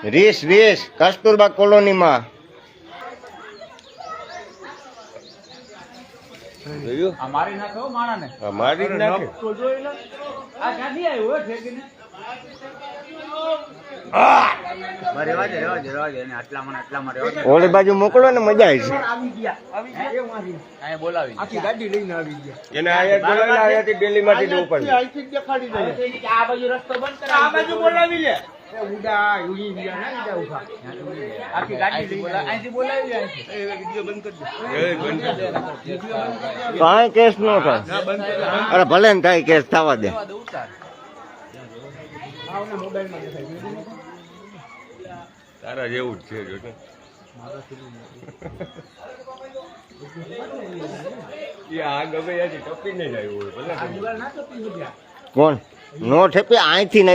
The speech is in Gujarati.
રીસ કસ્તુરબા કોલોની માં મારી નાખો માણા ને મારી નાખે આ ક્યાંથી આવ્યો ઠેકીને ઓલી બાજુ મોકલો ને મજા આવી છે બોલાવી આખી ગાડી લઈને આવી ગયા એને આયા બોલાવી આયાથી દિલ્હી માંથી જવું પડે અહીંથી દેખાડી દે આ બાજુ રસ્તો બંધ કરાવી આ બાજુ બોલાવી લે ઉડા યુની ગયા ના ઉડા ઉભા આખી ગાડી અહીંથી બોલાવી અહીંથી વિડિયો બંધ કરી દે કાંઈ કેસ નો થાય અરે ભલે ને થાય કેસ થવા દે મોબાઈલમાં દેખાય તારા જેવું જ છે જો આ ગમે ત્યાંથી ટપીને જ આવ્યું હોય ભલે કોણ નો ઠેપી અહીંથી